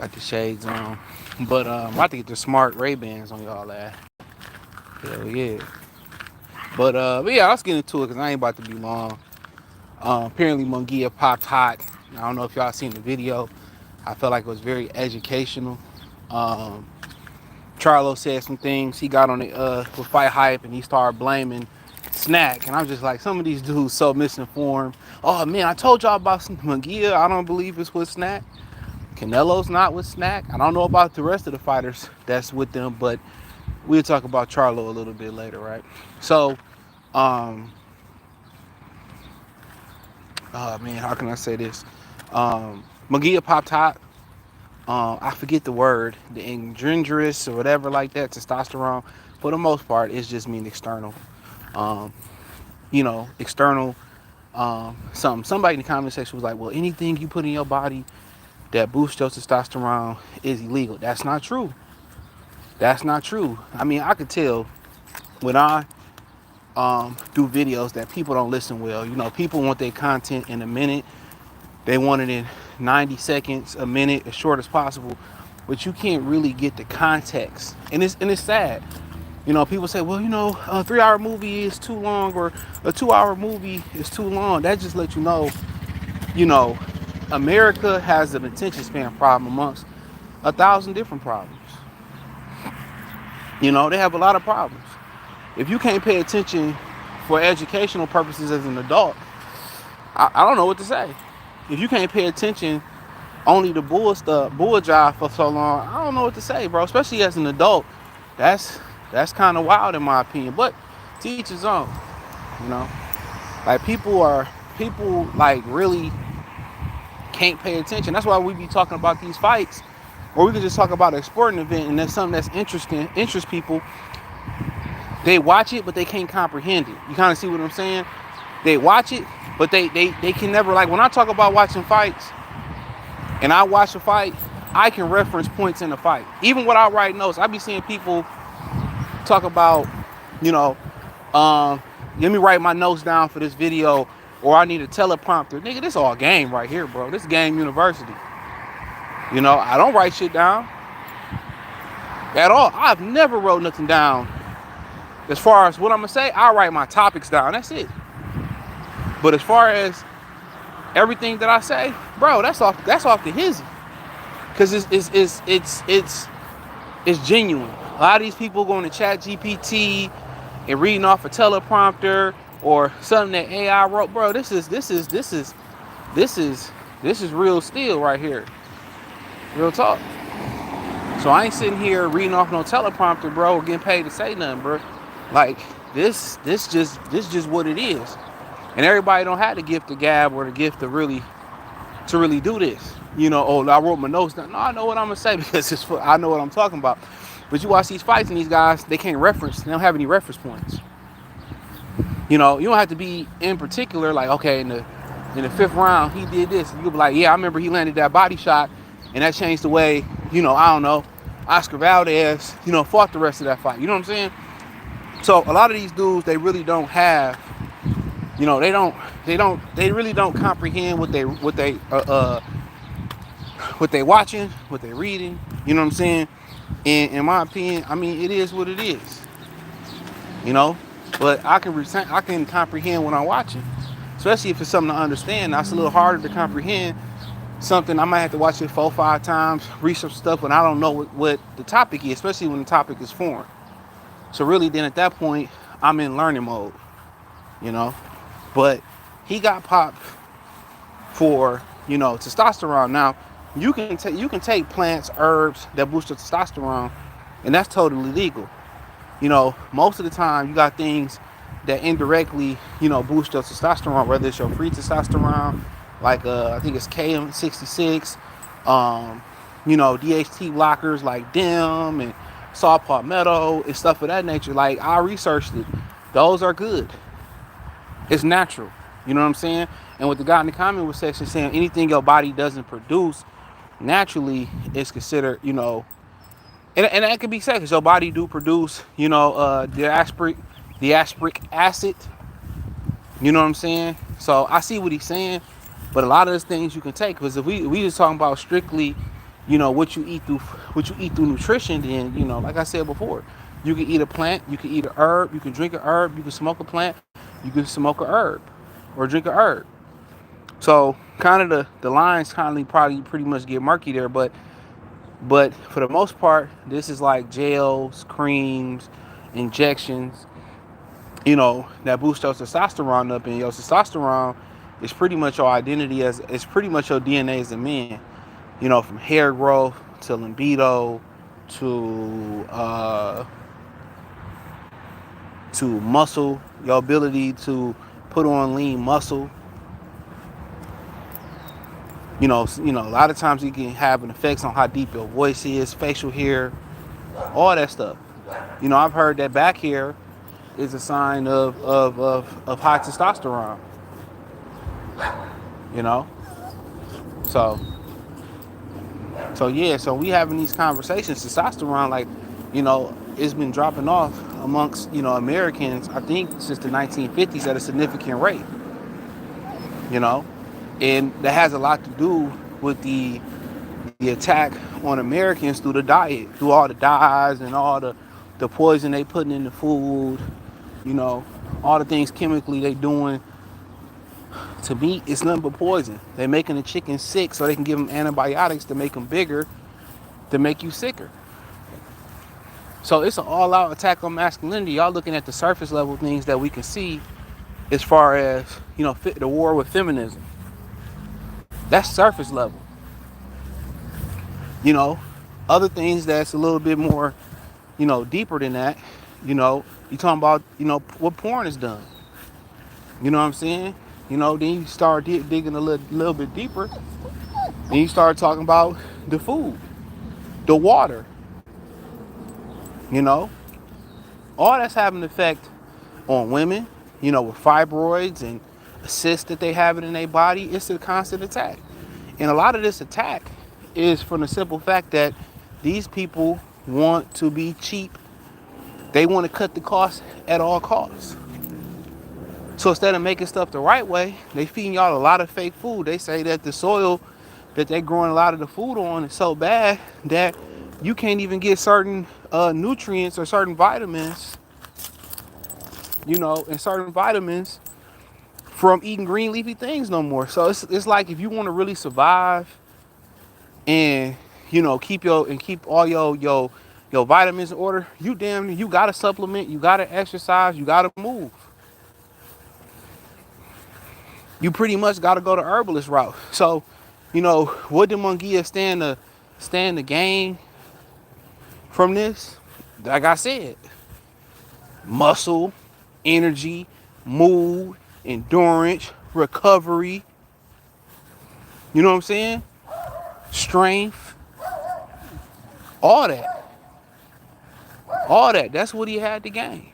Got the shades on. But I'm about to get the smart Ray-Bans on y'all ass. Hell yeah. But yeah, let's get into it because I ain't about to be long. Apparently Munguía popped hot. I don't know if y'all seen the video. I felt like it was very educational. Um, Charlo said some things. He got on it with Fight Hype and he started blaming Snack. And I'm just like, some of these dudes so misinformed. Oh man, I told y'all about Munguía. I don't believe it's with Snack. Canelo's not with Snack. I don't know about the rest of the fighters that's with them, but we'll talk about Charlo a little bit later, right? So, oh man, how can I say this? Munguía popped hot. I forget the word, the engendrous or whatever like that, testosterone. For the most part, it's just mean external. Um, external. Somebody in the comment section was like, well, anything you put in your body that boosts your testosterone is illegal. That's not true. That's not true. I mean, I could tell when I do videos that people don't listen well. You know, people want their content in a minute. They want it in 90 seconds, a minute, as short as possible. But you can't really get the context. And it's sad. You know, people say, well, a 3-hour movie is too long or a 2-hour movie is too long. That just lets you know, America has an attention span problem amongst 1,000 different problems. You know, they have a lot of problems. If you can't pay attention for educational purposes as an adult, I don't know what to say. If you can't pay attention only to bull job for so long, I don't know what to say, bro. Especially as an adult, that's kind of wild in my opinion. But to each his own, you know. Like people like really can't pay attention. That's why we be talking about these fights, or we could just talk about a sporting event and there's something that's interests people. They watch it, but they can't comprehend it. You kind of see what I'm saying? They watch it, but they can never, like when I talk about watching fights and I watch a fight, I can reference points in the fight. Even without writing notes, I be seeing people talk about, let me write my notes down for this video, or I need a teleprompter. Nigga, this all game right here, bro. This game university. I don't write shit down at all. I've never wrote nothing down. As far as what I'm gonna say, I write my topics down. That's it. But as far as everything that I say, bro, that's off the hizzy. Cause it's genuine. A lot of these people going to chat GPT and reading off a teleprompter or something that AI wrote. Bro, this is real steel right here. Real talk. So I ain't sitting here reading off no teleprompter, bro, or getting paid to say nothing, bro. Like this just what it is. And everybody don't have the gift of gab or the gift of really do this. I wrote my notes down. No, I know what I'm gonna say because I know what I'm talking about. But you watch these fights and these guys, they can't reference. They don't have any reference points. You don't have to be in particular like, okay, in the 5th round he did this. You'll be like, yeah, I remember he landed that body shot and that changed the way, I don't know, Oscar Valdez, fought the rest of that fight. You know what I'm saying? So a lot of these dudes, they really don't have, they really don't comprehend what they watching, what they reading. You know what I'm saying? And in my opinion, I mean, it is what it is. But I can comprehend when I'm watching, especially if it's something to understand. That's a little harder to comprehend. Something I might have to watch it 4-5 times, research stuff, when I don't know what the topic is, especially when the topic is foreign. So really, then at that point, I'm in learning mode. But he got popped for testosterone. Now you can take plants, herbs that boost your testosterone, and that's totally legal. Most of the time you got things that indirectly boost your testosterone, whether it's your free testosterone, like I think it's KM66, DHT blockers like DIM and saw palmetto and stuff of that nature. Like I researched it. Those are good. It's natural. You know what I'm saying? And what the guy in the comment section saying, anything your body doesn't produce naturally is considered, and that could be said because your body do produce, the aspartic acid. You know what I'm saying? So I see what he's saying, but a lot of those things you can take, because if we just talking about strictly, what you eat through nutrition, then like I said before, you can eat a plant, you can eat a herb, you can drink a herb, you can smoke a plant, you can smoke a herb or drink a herb. So kind of the lines kind of probably pretty much get murky there, but for the most part, this is like gels, creams, injections, that boost your testosterone up, and your testosterone is pretty much your identity, as it's pretty much your DNA as a man. From hair growth to libido to muscle, your ability to put on lean muscle. A lot of times it can have an effect on how deep your voice is, facial hair, all that stuff. I've heard that back hair is a sign of high testosterone. You know, so yeah, so we having these conversations. Testosterone, like, it's been dropping off amongst Americans, I think, since the 1950s at a significant rate. And that has a lot to do with the attack on Americans through the diet, through all the dyes and all the poison they putting in the food, all the things chemically they doing to meat. It's nothing but poison. They making the chicken sick so they can give them antibiotics to make them bigger, to make you sicker. So it's an all-out attack on masculinity. Y'all looking at the surface level things that we can see as far as, the war with feminism. That's surface level. Other things that's a little bit more, deeper than that, you talking about, what porn is done. You know what I'm saying? Then you start digging a little bit deeper. And you start talking about the food, the water. All that's having an effect on women, with fibroids and cysts that they have in their body. It's a constant attack. And a lot of this attack is from the simple fact that these people want to be cheap. They want to cut the cost at all costs. So instead of making stuff the right way, they feeding y'all a lot of fake food. They say that the soil that they're growing a lot of the food on is so bad that you can't even get certain nutrients or certain vitamins, and certain vitamins from eating green leafy things no more. So it's like, if you want to really survive and keep all your vitamins in order, you gotta supplement, you gotta exercise, you gotta move. You pretty much gotta go the herbalist route. So, what did Munguía stand to gain from this? Like I said, muscle, energy, mood, endurance, recovery. You know what I'm saying? Strength. All that. That's what he had to gain.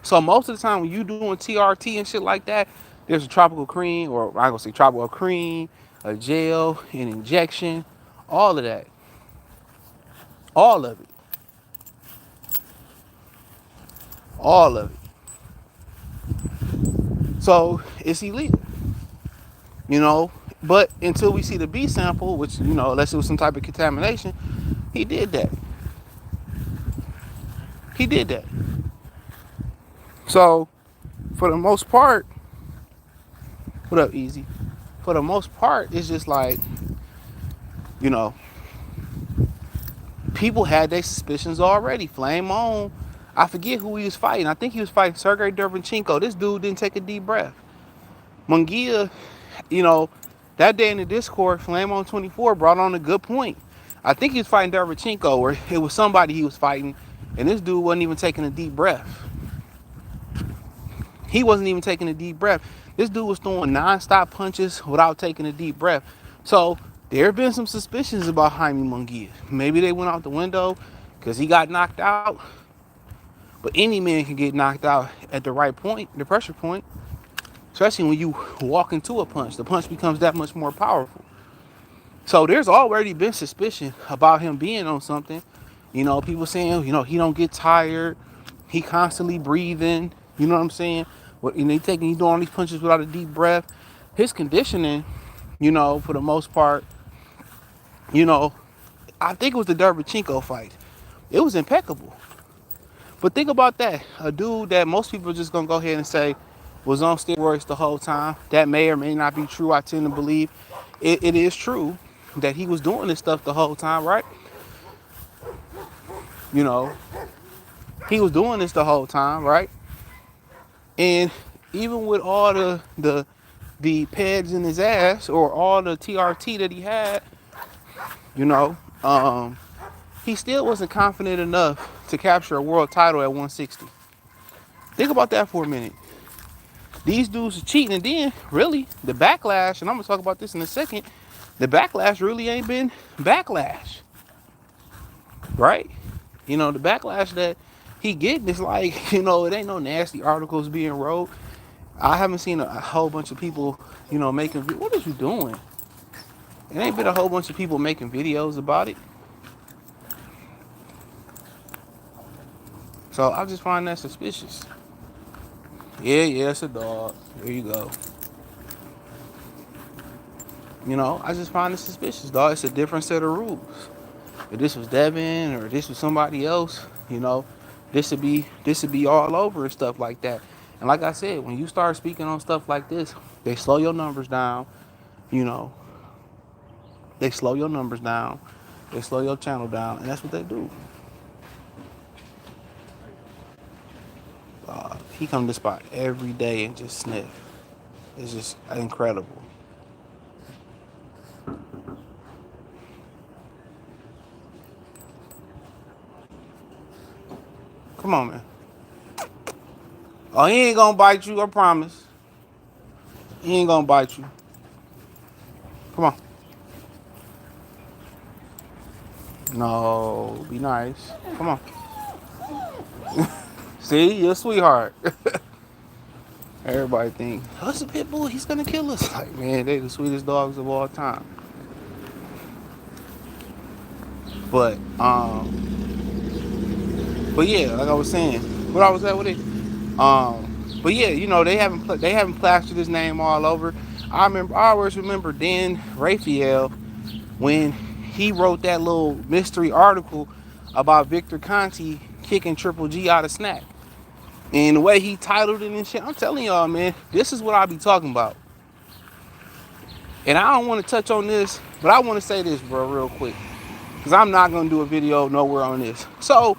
So most of the time when you doing TRT and shit like that, there's a tropical cream, or I'm gonna say tropical cream, a gel, an injection, all of that. All of it. All of it. So it's illegal. But until we see the B sample, which, unless it was some type of contamination, he did that. So, for the most part, what up, Easy? For the most part, it's just like, people had their suspicions already. Flame on. I forget who he was fighting. I think he was fighting Sergey Derevchenko. This dude didn't take a deep breath. Munguía, that day in the Discord, Flame on 24 brought on a good point. I think he was fighting Derevchenko, or it was somebody he was fighting, and this dude wasn't even taking a deep breath. He wasn't even taking a deep breath. This dude was throwing non-stop punches without taking a deep breath. So there have been some suspicions about Jaime Munguia. Maybe they went out the window because he got knocked out. But any man can get knocked out at the right point, the pressure point. Especially when you walk into a punch. The punch becomes that much more powerful. So there's already been suspicion about him being on something. People saying, he don't get tired. He constantly breathing. You know what I'm saying? He doing all these punches without a deep breath. His conditioning, for the most part, You know, I think it was the Derbychenko fight. It was impeccable. But think about that. A dude that most people are just going to go ahead and say was on steroids the whole time. That may or may not be true. I tend to believe it is true that he was doing this stuff the whole time, right? You know, he was doing this the whole time, right? And even with all the PEDs in his ass, or all the TRT that he had, you know, he still wasn't confident enough to capture a world title at 160. Think about that for a minute. These dudes are cheating, and then really the backlash, and I'm gonna talk about this in a second. The backlash really ain't been backlash, right? You know, the backlash that he getting is like, you know, it ain't no nasty articles being wrote. I haven't seen a whole bunch of people, you know, making. What is you doing? It ain't been a whole bunch of people making videos about it. So I just find that suspicious. Yeah, it's a dog. There you go. You know, I just find it suspicious, dog. It's a different set of rules. If this was Devin or this was somebody else, you know, this would be all over and stuff like that. And like I said, when you start speaking on stuff like this, they slow your numbers down. You know, they slow your numbers down. They slow your channel down, and that's what they do. He come to the spot every day and just sniff. It's just incredible. Come on, man. Oh, he ain't gonna bite you, I promise. He ain't gonna bite you. Come on. No, be nice. Come on. See, you're a sweetheart. Everybody think, oh, it's a pit bull, he's gonna kill us. Like, man, they the sweetest dogs of all time. But yeah, like I was saying, what I was at with it. But yeah, you know, they haven't plastered his name all over. I always remember Dan Raphael when he wrote that little mystery article about Victor Conti kicking Triple G out of Snack. And the way he titled it and shit, I'm telling y'all, man, this is what I be talking about. And I don't want to touch on this, but I want to say this, bro, real quick. Because I'm not going to do a video nowhere on this. So,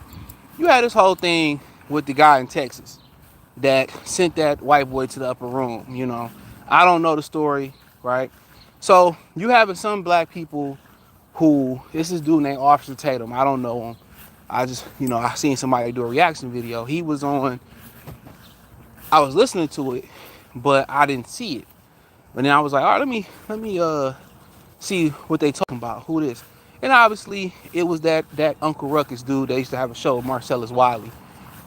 you had this whole thing with the guy in Texas that sent that white boy to the upper room, you know. I don't know the story, right? So, you having some black people who, this is dude named Officer Tatum. I don't know him. I just, you know, I seen somebody do a reaction video. He was on, I was listening to it, but I didn't see it. But then I was like, all right, let me see what they talking about, who it is. And obviously, it was that Uncle Ruckus dude that used to have a show, Marcellus Wiley,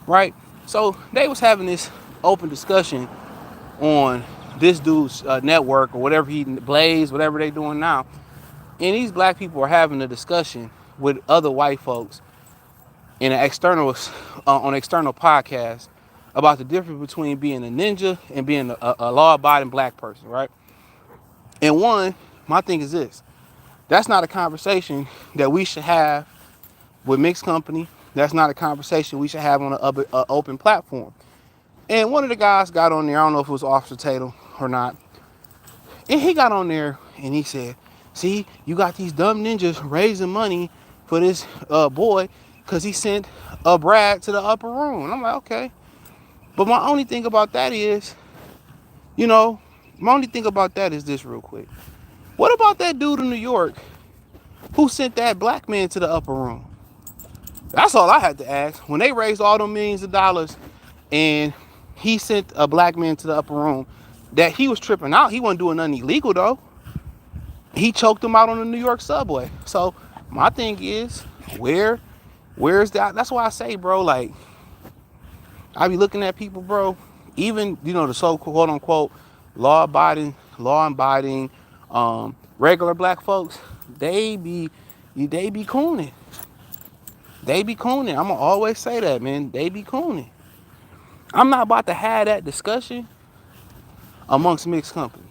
right? So they was having this open discussion on this dude's network or whatever Blaze, whatever they doing now. And these black people are having a discussion with other white folks in an external on external podcast about the difference between being a ninja and being a law-abiding black person, right? And one, my thing is this. That's not a conversation that we should have with mixed company. That's not a conversation we should have on an open platform. And one of the guys got on there, I don't know if it was Officer Tatum or not, and he got on there and he said, see, you got these dumb ninjas raising money for this boy because he sent a Brad to the upper room. And I'm like, okay. But my only thing about that is, you know, my only thing about that is this real quick. What about that dude in New York who sent that black man to the upper room? That's all I had to ask. When they raised all them millions of dollars and he sent a black man to the upper room, that he was tripping out. He wasn't doing nothing illegal though. He choked him out on the New York subway. So my thing is, where's that? That's why I say, bro, like, I be looking at people, bro, even, you know, the so-called, quote unquote, law-abiding, regular black folks, they be cooning. They be cooning. I'm going to always say that, man. They be cooning. I'm not about to have that discussion amongst mixed company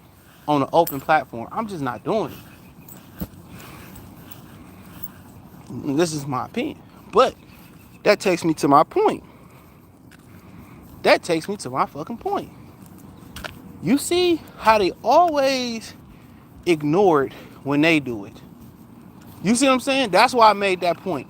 on an open platform. I'm just not doing it. This is my opinion. But that takes me to my point. That takes me to my fucking point. You see how they always ignore it when they do it. You see what I'm saying? That's why I made that point.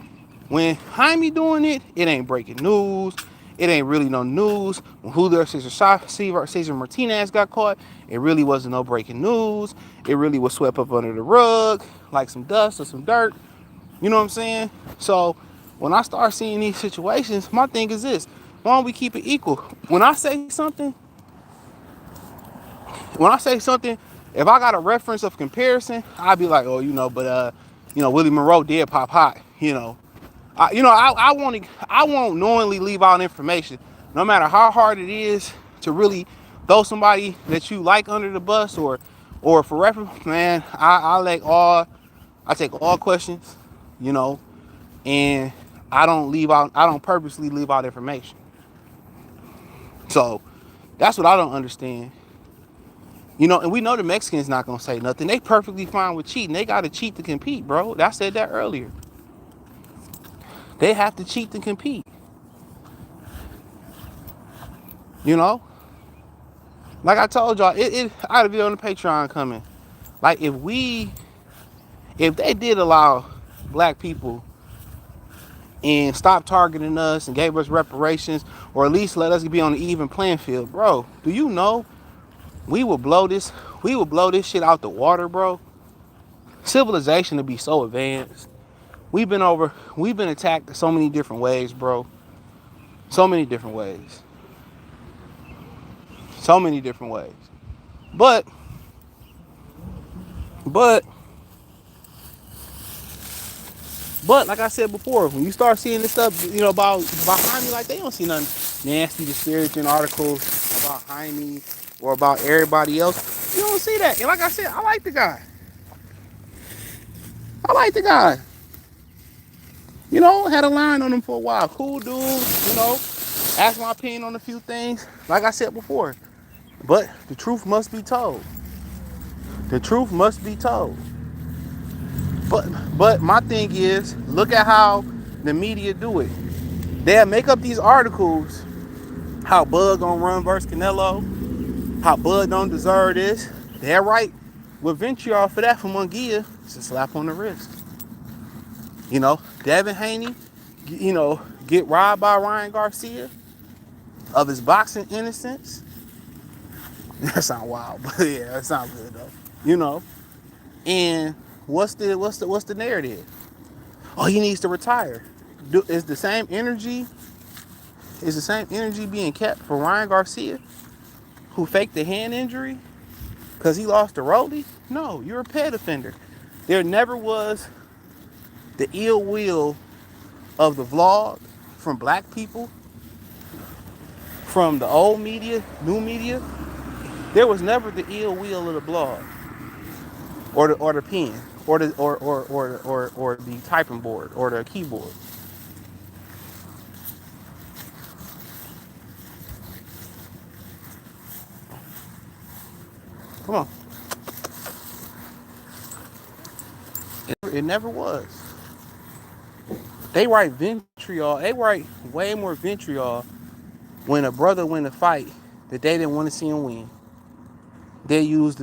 When Jaime doing it, it ain't breaking news. It ain't really no news. When Julio Cesar Martinez got caught, it really wasn't no breaking news. It really was swept up under the rug, like some dust or some dirt. You know what I'm saying? So when I start seeing these situations, my thing is this: why don't we keep it equal? When I say something, if I got a reference of comparison, I'd be like, oh, Willie Monroe did pop hot. I won't knowingly leave out information, no matter how hard it is to really throw somebody that you like under the bus or for reference, man. I take all questions, you know, and I don't purposely leave out information. So that's what I don't understand. And we know the Mexicans not gonna say nothing. They perfectly fine with cheating. They gotta cheat to compete, bro. I said that earlier. They have to cheat to compete. Like I told y'all, I had a video on the Patreon coming. Like if they did allow black people and stop targeting us and gave us reparations, or at least let us be on the even playing field, bro, do you know we would blow this shit out the water, bro? Civilization would be so advanced. We've been attacked so many different ways, bro. So many different ways. So many different ways. But like I said before, when you start seeing this stuff, about Jaime, like they don't see nothing nasty, disparaging articles about Jaime or about everybody else. You don't see that. And like I said, I like the guy. Had a line on him for a while. Cool dude, asked my opinion on a few things, like I said before. But the truth must be told. The truth must be told. But my thing is, look at how the media do it. They'll make up these articles, how Bud gonna run versus Canelo, how Bud don't deserve this. They're right with Ventriol for that, for Munguía. It's a slap on the wrist. Devin Haney, get robbed by Ryan Garcia of his boxing innocence. That sounds wild, but yeah, that sounds good though. And what's the narrative? Oh, he needs to retire. Is the same energy being kept for Ryan Garcia, who faked the hand injury because he lost a rollie? No, you're a PED offender. There never was the ill will of the vlog from black people, from the old media, new media. There was never the ill will of the blog or the pen or the typing board or the keyboard. Come on. It never was. They write Ventriol. They write way more Ventriol when a brother win a fight that they didn't want to see him win. They use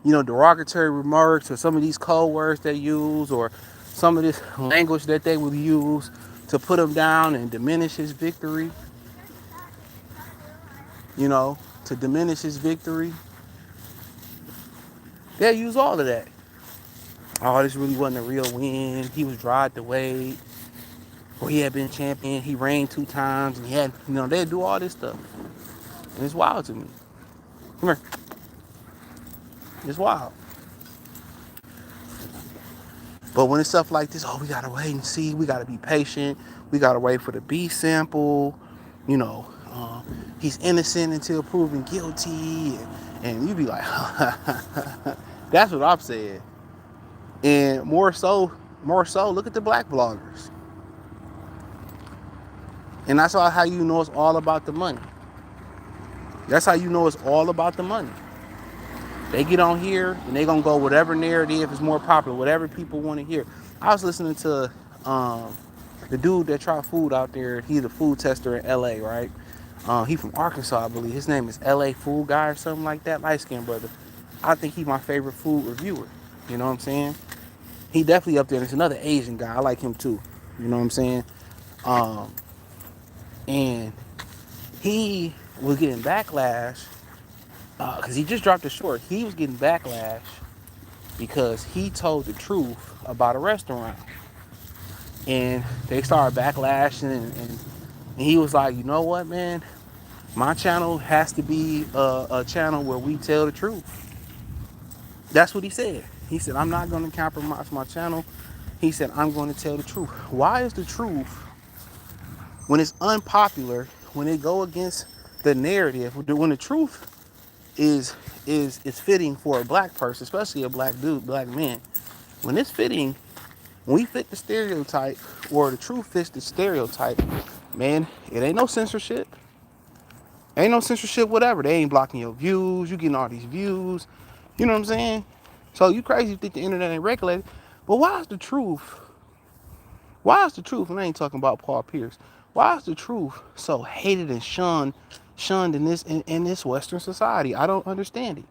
derogatory remarks, or some of these code words they use, or some of this language that they would use to put him down and diminish his victory. To diminish his victory. They'll use all of that. Oh, this really wasn't a real win. He was dried to weight. Or he had been champion. He reigned 2 times. And he had, they'd do all this stuff. And it's wild to me. Come here. It's wild. But when it's stuff like this, we got to wait and see. We got to be patient. We got to wait for the B sample. He's innocent until proven guilty. And you be like, that's what I've said. And more so, look at the black bloggers. And that's how you know it's all about the money. That's how you know it's all about the money. They get on here and they gonna go whatever narrative is more popular, whatever people want to hear. I was listening to the dude that tried food out there. He's a food tester in LA, right? He from Arkansas, I believe. His name is LA Food Guy or something like that. Light skinned brother. I think he's my favorite food reviewer. You know what I'm saying? He definitely up there. There's another Asian guy. I like him too. You know what I'm saying? Um, and he was getting backlash because he just dropped a short. He was getting backlash because he told the truth about a restaurant. And they started backlashing, and he was like, you know what, man? My channel has to be a channel where we tell the truth. That's what he said. He said, I'm not going to compromise my channel. He said, I'm going to tell the truth. Why is the truth, when it's unpopular, when it go against the narrative, when the truth is fitting for a black person, especially a black dude, black man, when it's fitting, when we fit the stereotype, or the truth fits the stereotype, man, it ain't no censorship. Ain't no censorship, whatever. They ain't blocking your views. You getting all these views. You know what I'm saying? So you crazy if you think the internet ain't regulated. But why is the truth? Why is the truth? And I ain't talking about Paul Pierce. Why is the truth so hated and shunned in this Western society? I don't understand it.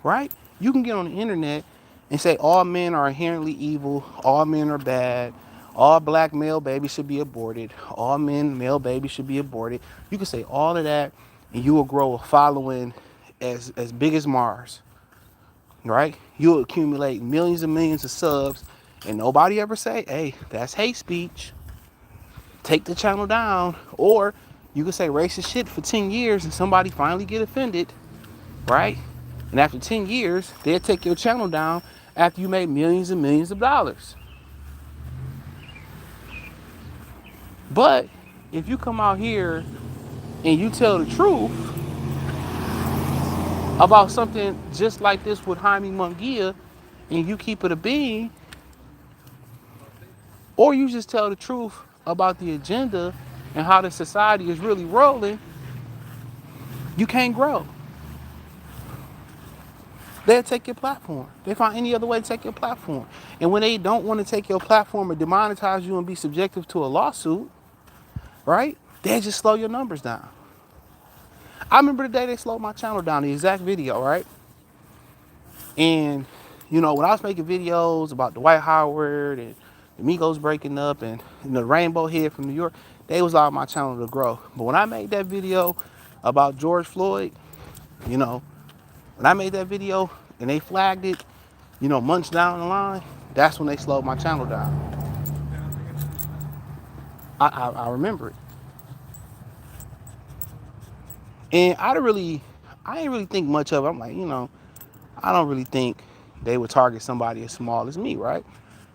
Right? You can get on the internet and say all men are inherently evil, all men are bad, all black male babies should be aborted, all men male babies should be aborted. You can say all of that and you will grow a following as big as Mars. Right? You'll accumulate millions and millions of subs and nobody ever say, hey, that's hate speech. Take the channel down. Or you can say racist shit for 10 years and somebody finally get offended. Right? And after 10 years, they'll take your channel down after you made millions and millions of dollars. But if you come out here and you tell the truth about something just like this with Jaime Munguia, and you keep it a bean, or you just tell the truth about the agenda and how the society is really rolling, you can't grow. They'll take your platform. They find any other way to take your platform. And when they don't want to take your platform or demonetize you and be subjective to a lawsuit, right? They just slow your numbers down. I remember the day they slowed my channel down, the exact video, right? And, you know, when I was making videos about Dwight Howard and the Migos breaking up and the Rainbow Head from New York, they was allowing my channel to grow. But when I made that video about George Floyd, you know, when I made that video and they flagged it, you know, months down the line, that's when they slowed my channel down. I remember it. And I ain't really think much of it. I'm like, you know, I don't really think they would target somebody as small as me, right?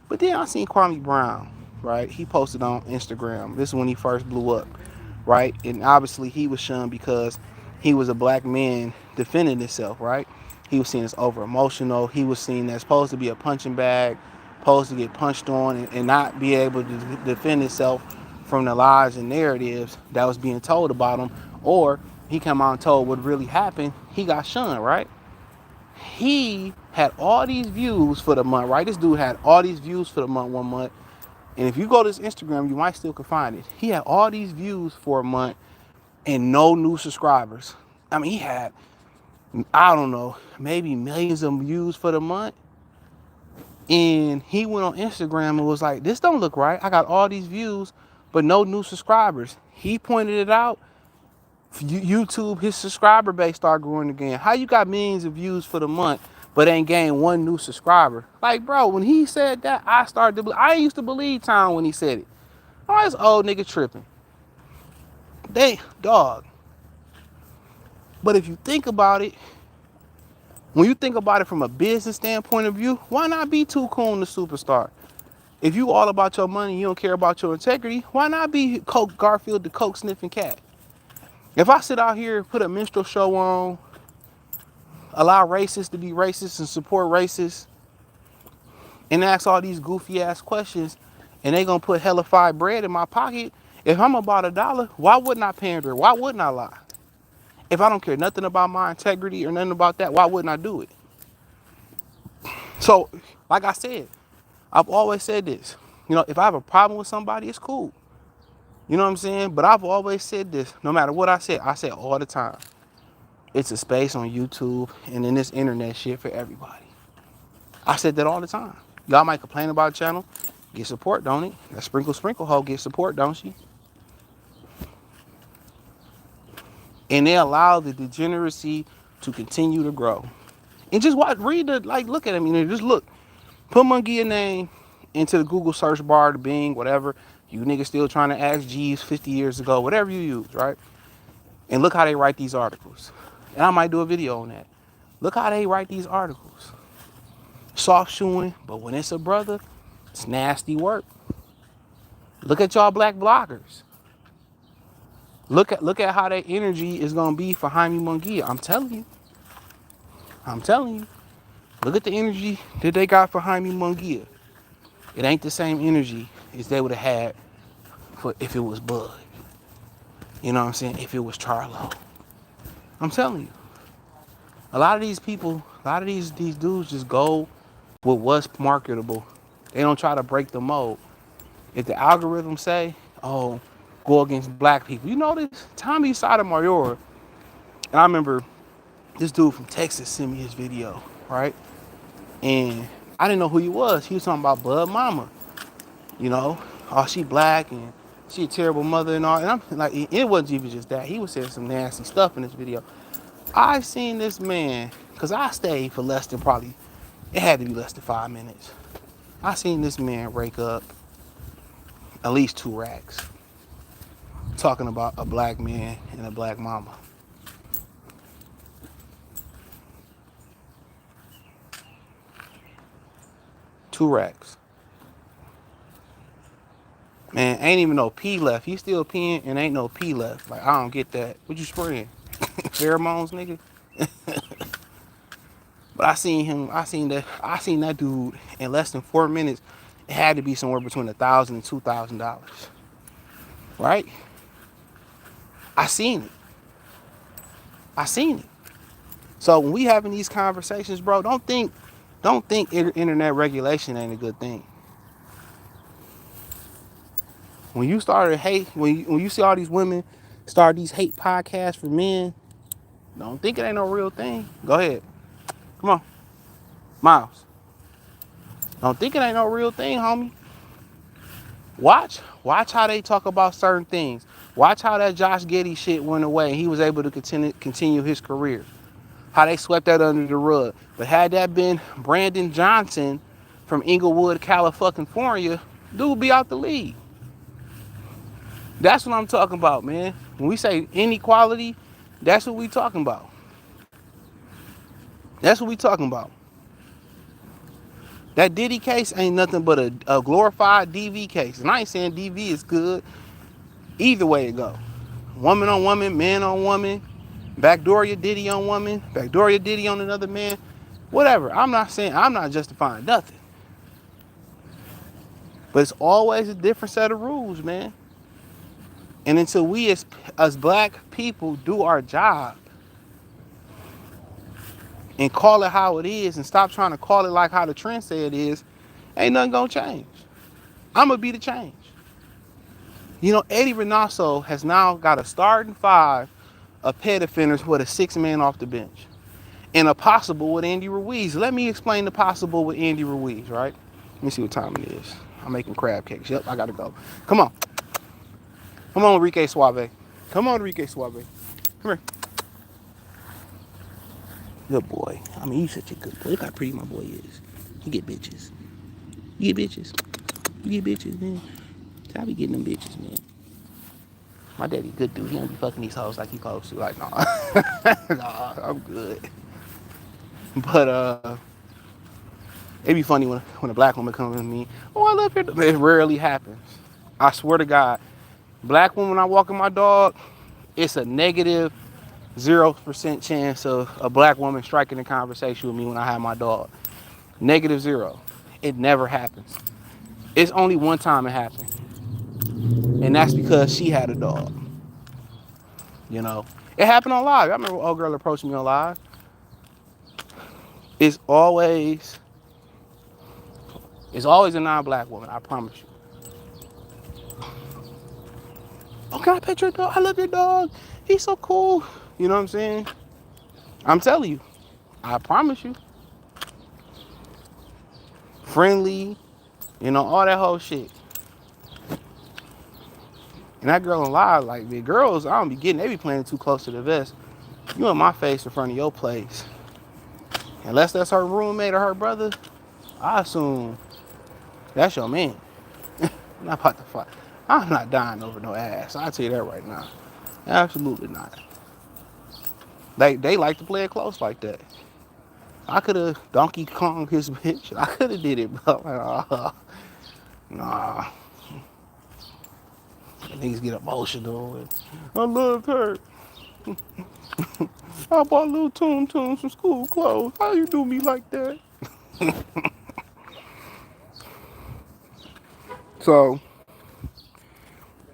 But then I seen Kwame Brown, right? He posted on Instagram. This is when he first blew up, right? And obviously he was shunned because he was a black man defending himself, right? He was seen as over emotional. He was seen as supposed to be a punching bag, supposed to get punched on and not be able to defend himself from the lies and narratives that was being told about him. Or he came out and told what really happened. He got shunned, right? He had all these views for the month, right? This dude had all these views for the month, 1 month. And if you go to his Instagram, you might still can find it. He had all these views for a month and no new subscribers. I mean, he had, I don't know, maybe millions of views for the month. And he went on Instagram and was like, this don't look right. I got all these views, but no new subscribers. He pointed it out. YouTube, his subscriber base started growing again. How you got millions of views for the month, but ain't gained one new subscriber? Like, bro, when he said that, I used to believe Tom when he said it. Oh, this old nigga tripping. Dog. But if you think about it, when you think about it from a business standpoint of view, why not be Too Cool the superstar? If you all about your money, you don't care about your integrity, why not be Coke Garfield the Coke sniffing cat? If I sit out here, put a minstrel show on, allow racists to be racist and support racists, and ask all these goofy ass questions, and they gonna put hellified bread in my pocket, if I'm about $1, why wouldn't I pander? Why wouldn't I lie? If I don't care nothing about my integrity or nothing about that, why wouldn't I do it? So, like I said, I've always said this. You know, if I have a problem with somebody, it's cool. You know what I'm saying? But I've always said this. No matter what I say all the time. It's a space on YouTube and in this internet shit for everybody. I said that all the time. Y'all might complain about the channel. Get support, don't it? That sprinkle hoe get support, don't she? And they allow the degeneracy to continue to grow. And just watch, read the, like, look at him. You know, just look. Put Munguía name into the Google search bar, the Bing, whatever. You niggas still trying to ask G's 50 years ago, whatever you use, right? And look how they write these articles. And I might do a video on that. Look how they write these articles. Soft shoeing, but when it's a brother, it's nasty work. Look at y'all black bloggers. Look at how that energy is gonna be for Jaime Munguia. I'm telling you. I'm telling you. Look at the energy that they got for Jaime Munguia. It ain't the same energy as they would have had for if it was Bud. You know what I'm saying? If it was Charlo. I'm telling you. A lot of these people, a lot of these dudes just go with what's marketable. They don't try to break the mold. If the algorithm say, oh, go against black people. You know this? Tommy Sotomayor, and I remember this dude from Texas sent me his video, right? And I didn't know who he was. He was talking about Bud Mama. You know, oh, she black and she a terrible mother and all. And I'm like, it wasn't even just that. He was saying some nasty stuff in this video. I've seen this man, because I stayed for less than probably, it had to be less than 5 minutes. I seen this man rake up at least 2 racks talking about a black man and a black mama. Two racks. Man, ain't even no pee left. He still peeing and ain't no pee left. Like, I don't get that. What you spraying? Pheromones, nigga? But I seen that dude in less than 4 minutes. It had to be somewhere between $1,000 and $2,000. Right? I seen it. I seen it. So when we having these conversations, bro, don't think internet regulation ain't a good thing. When you started hate, when you see all these women start these hate podcasts for men, don't think it ain't no real thing. Go ahead. Come on. Miles. Don't think it ain't no real thing, homie. Watch how they talk about certain things. Watch how that Josh Giddey shit went away and he was able to continue his career. How they swept that under the rug. But had that been Brandon Johnson from Inglewood, California, dude would be out the league. That's what I'm talking about, man. When we say inequality, that's what we talking about. That's what we talking about. That Diddy case ain't nothing but a glorified DV case. And I ain't saying DV is good. Either way it go. Woman on woman, man on woman. Backdoor your Diddy on woman. Backdoor your Diddy on another man. Whatever. I'm not justifying nothing. But it's always a different set of rules, man. And until we as black people do our job and call it how it is and stop trying to call it like how the trend say it is, ain't nothing gonna change. I'm gonna be the change. You know, Eddie Reynoso has now got a starting 5 of PED offenders with a 6-man off the bench. And a possible with Andy Ruiz. Let me explain the possible with Andy Ruiz, right? Let me see what time it is. I'm making crab cakes. Yep, I gotta go. Come on. Come on, Enrique Suave. Come on, Enrique Suave. Come here. Good boy. I mean, you such a good boy. Look how pretty my boy is. You get bitches. You get bitches. You get bitches, man. I be getting them bitches, man. My daddy good dude. He don't be fucking these hoes like he supposed to. Like, nah. Nah, I'm good. But, it'd be funny when a black woman comes to me. Oh, I love her. It rarely happens. I swear to God. Black woman, I walk in my dog, it's a negative 0% chance of a black woman striking a conversation with me when I have my dog. Negative 0. It never happens. It's only one time it happened. And that's because she had a dog. You know, It happened on live. I remember an old girl approached me on live. It's always a non-black woman, I promise you. Oh, can I pet your dog? I love your dog. He's so cool. You know what I'm saying? I'm telling you. I promise you. Friendly, all that whole shit. And that girl on live, like, the girls, I don't be getting, they be playing too close to the vest. You in my face in front of your place. Unless that's her roommate or her brother, I assume that's your man. I'm not about to fight. I'm not dying over no ass. I'll tell you that right now. Absolutely not. They like to play it close like that. I could have Donkey Kong his bitch. I could have did it, but nah. Niggas get emotional. And, I loved her. I bought little Toon some school clothes. How you do me like that? So,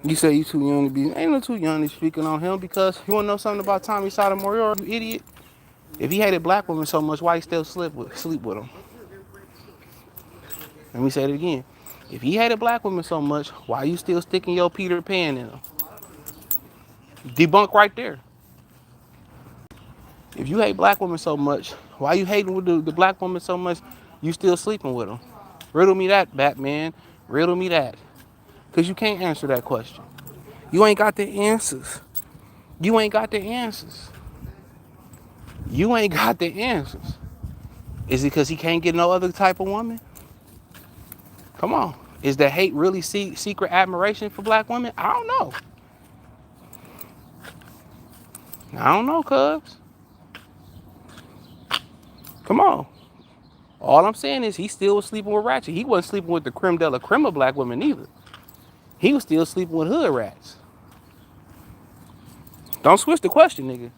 you say you too young to be, ain't no too young to be speaking on him, because you want to know something about Tommy Sotomayor, you idiot? If he hated black women so much, why he still sleep with them? Let me say it again. If he hated black women so much, why you still sticking your Peter Pan in them? Debunk right there. If you hate black women so much, why you hating with the black woman so much, you still sleeping with them? Riddle me that, Batman. Riddle me that. Because you can't answer that question. You ain't got the answers. You ain't got the answers. You ain't got the answers. Is it because he can't get no other type of woman? Come on. Is the hate really secret admiration for black women? I don't know. I don't know, cuz. Come on. All I'm saying is he still was sleeping with ratchet. He wasn't sleeping with the creme de la creme of black women either. He was still sleeping with hood rats. Don't switch the question, nigga.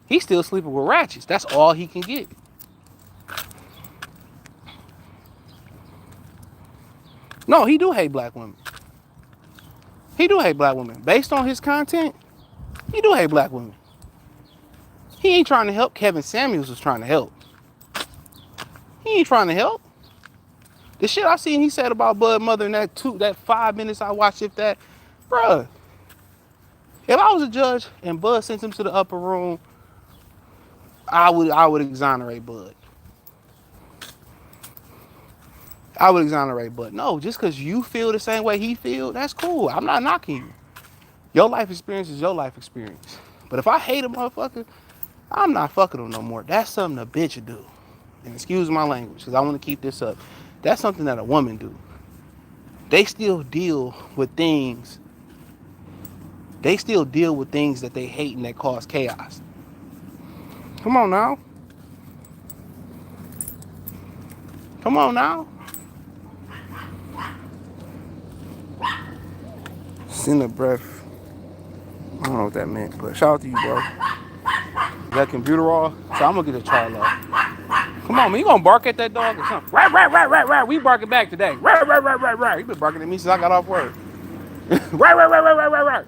He's still sleeping with ratchets. That's all he can get. No, he do hate black women. He do hate black women. Based on his content, he do hate black women. He ain't trying to help. Kevin Samuels was trying to help. He ain't trying to help. The shit I seen he said about Bud Mother in that 5 minutes I watched, if that, bruh. If I was a judge and Bud sent him to the upper room, I would exonerate Bud. I would exonerate Bud. No, just because you feel the same way he feel, that's cool. I'm not knocking you. Your life experience is your life experience. But if I hate a motherfucker, I'm not fucking him no more. That's something a bitch do. And excuse my language, because I want to keep this up. That's something that a woman do. They still deal with things. They still deal with things that they hate and that cause chaos. Come on now. Come on now. Send a breath. I don't know what that meant, but shout out to you, bro. That computer off, so I'm gonna get a Charlo. Come on, man, you gonna bark at that dog or something? Right. We barking back today. Right. You been barking at me since I got off work. Right. Right.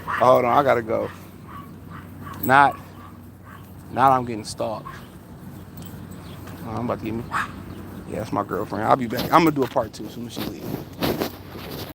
Hold on, I gotta go. Not I'm getting stalked. I'm about to get me. Yeah, that's my girlfriend. I'll be back. I'm gonna do a part 2 as soon as she leaves.